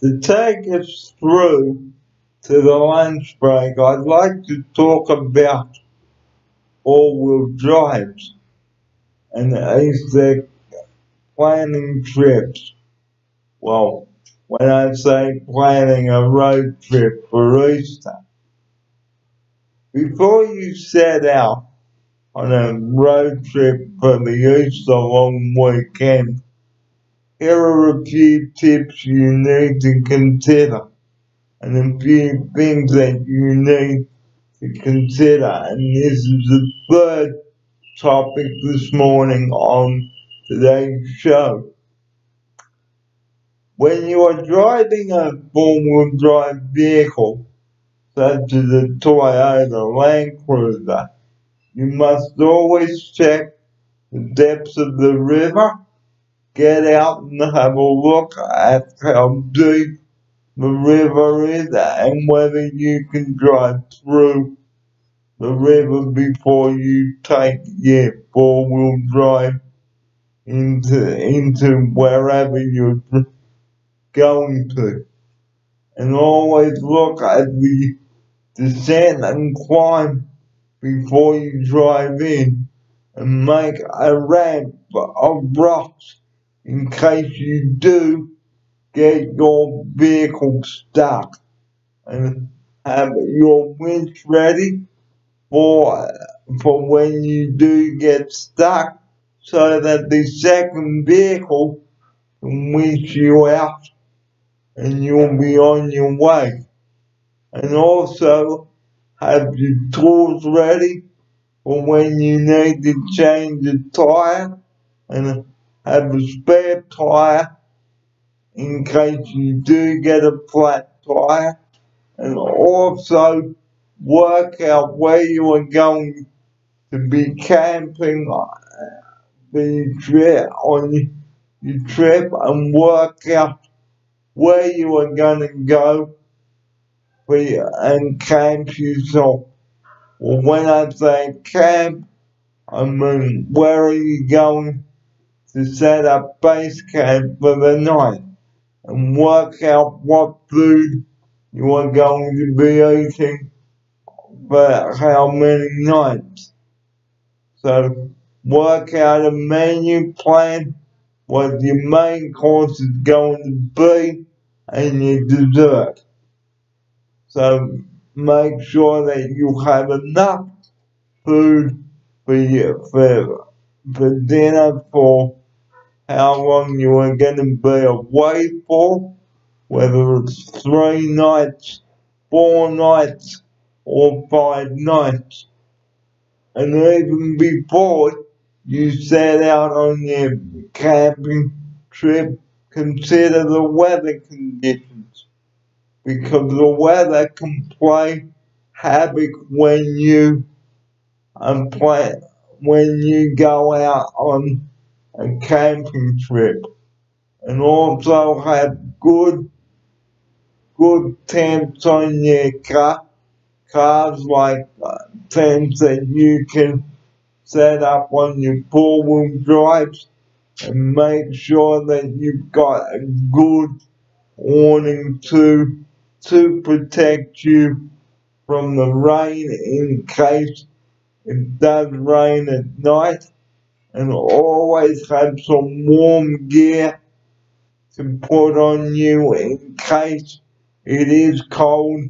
To take us through to the lunch break, I'd like to talk about all-wheel drives and Easter planning trips. Well, when I say planning a road trip for Easter, before you set out on a road trip for the Easter long weekend, here are a few tips you need to consider and a few things that you need to consider. And this is the third topic this morning on today's show. When you are driving a four-wheel drive vehicle, such as a Toyota Land Cruiser, you must always check the depths of the river, get out and have a look at how deep the river is and whether you can drive through the river before you take your four-wheel drive into wherever you're going to. And always look at the descent and climb before you drive in, and make a ramp of rocks in case you do get your vehicle stuck, and have your winch ready for when you do get stuck, so that the second vehicle can winch you out and you'll be on your way. And also have your tools ready for when you need to change a tire, and have a spare tire in case you do get a flat tire, and also work out where you are going to be camping for on your trip, and work out where you are going to go and camp yourself. Well, when I say camp, I mean where are you going to set up base camp for the night, and work out what food you are going to be eating for how many nights. So work out a menu plan, what your main course is going to be, and your dessert. So make sure that you have enough food for dinner for how long you are going to be away for, whether it's 3 nights, 4 nights, or 5 nights. And even before you set out on your camping trip, consider the weather conditions, because the weather can play havoc when you go out on a camping trip. And also have good tents on your cars, like tents that you can set up on your four-wheel drives, and make sure that you've got a good awning to protect you from the rain in case it does rain at night, and always have some warm gear to put on you in case it is cold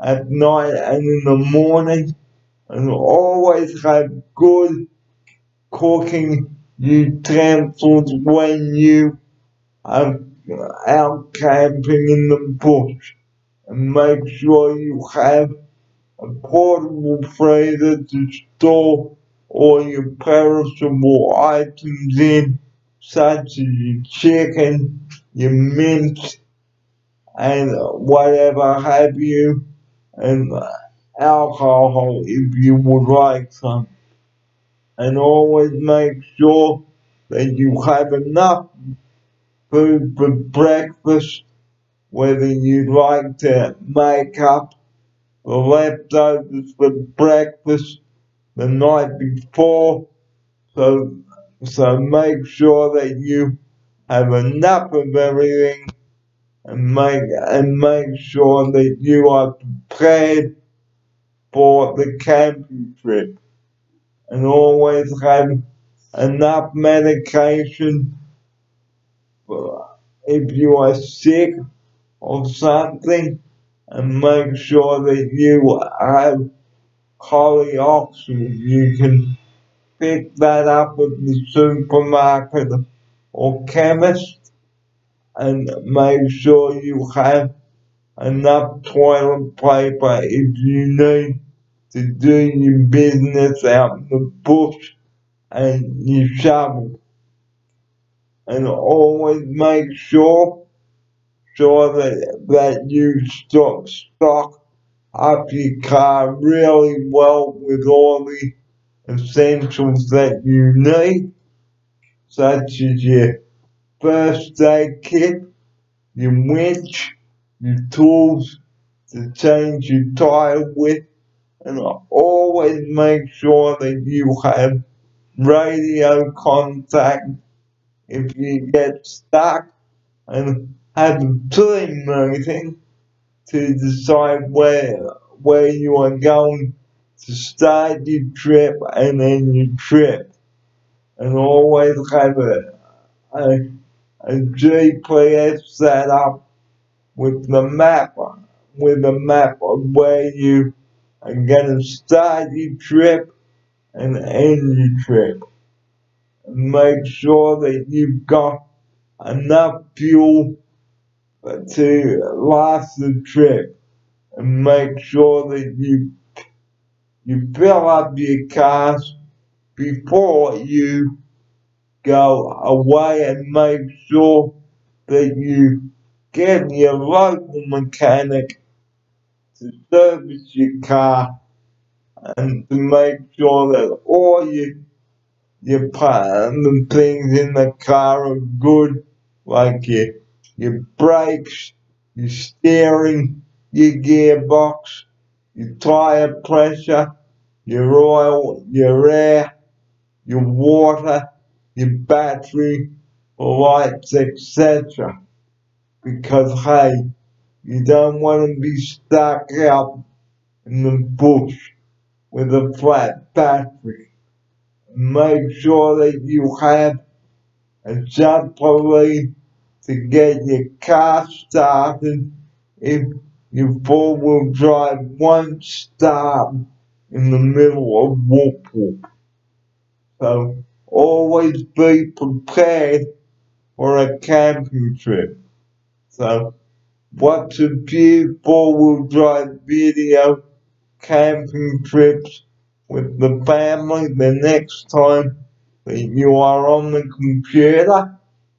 at night and in the morning, and always have good cooking utensils when you are out camping in the bush, and make sure you have a portable freezer to store all your perishable items in, such as your chicken, your mince, and whatever have you, and alcohol if you would like some. And always make sure that you have enough food for breakfast, whether you'd like to make up the leftovers for breakfast the night before. So make sure that you have enough of everything, and make sure that you are prepared for the camping trip, and always have enough medication if you are sick or something, and make sure that you have holy oxygen. You can pick that up at the supermarket or chemist, and make sure you have enough toilet paper if you need to do your business out in the bush and your shovel. And always make sure that you stock up your car really well with all the essentials that you need, such as your first aid kit, your winch, your tools to change your tire with, and always make sure that you have radio contact if you get stuck, and have a team meeting to decide where you are going to start your trip and end your trip. And always have a GPS set up with the map of where you are going to start your trip and end your trip. And make sure that you've got enough fuel to last the trip, and make sure that you fill up your cars before you go away, and make sure that you get your local mechanic to service your car, and to make sure that all your things in the car are good, like your brakes, your steering, your gearbox, your tire pressure, your oil, your air, your water, your battery, lights, etc. Because hey, you don't want to be stuck out in the bush with a flat battery. Make sure that you have a trampoline to get your car started if your four-wheel drive won't start in the middle of whoop whoop. So always be prepared for a camping trip. So watch a few four-wheel drive video camping trips with the family the next time that you are on the computer,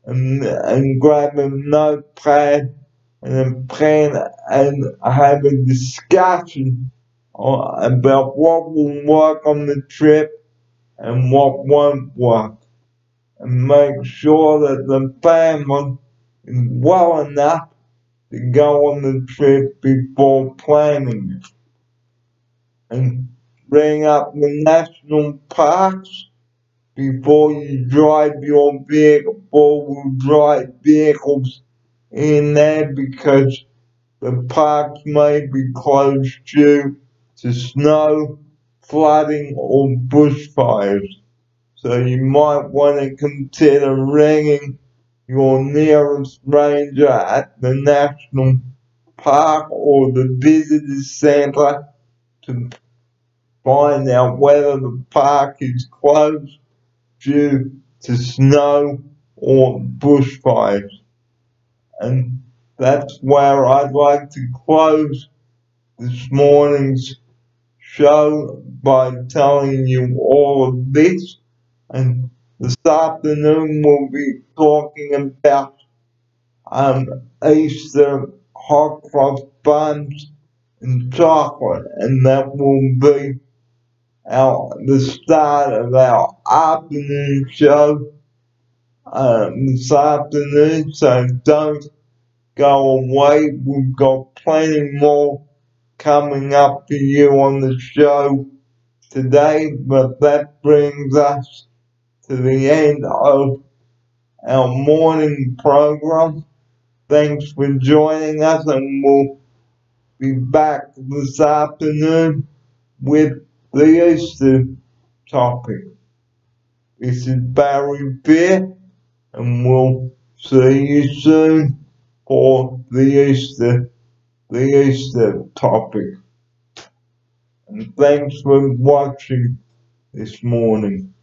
and grab a notepad and a pen and have a discussion about what will work on the trip and what won't work, and make sure that the family is well enough to go on the trip before planning it. And bring up the national parks before you drive your vehicle, four-wheel drive vehicles in there, because the parks may be closed due to snow, flooding, or bushfires. So you might want to consider ringing your nearest ranger at the national park or the visitor center to find out whether the park is closed due to snow or bushfires. And that's where I'd like to close this morning's show by telling you all of this. And this afternoon we'll be talking about Easter hot cross buns and chocolate, and that will be the start of our afternoon show this afternoon, so don't go away. We've got plenty more coming up for you on the show today, but that brings us to the end of our morning program. Thanks for joining us, and we'll be back this afternoon with the Easter topic. This is Barry Beer, and we'll see you soon for the Easter topic. And thanks for watching this morning.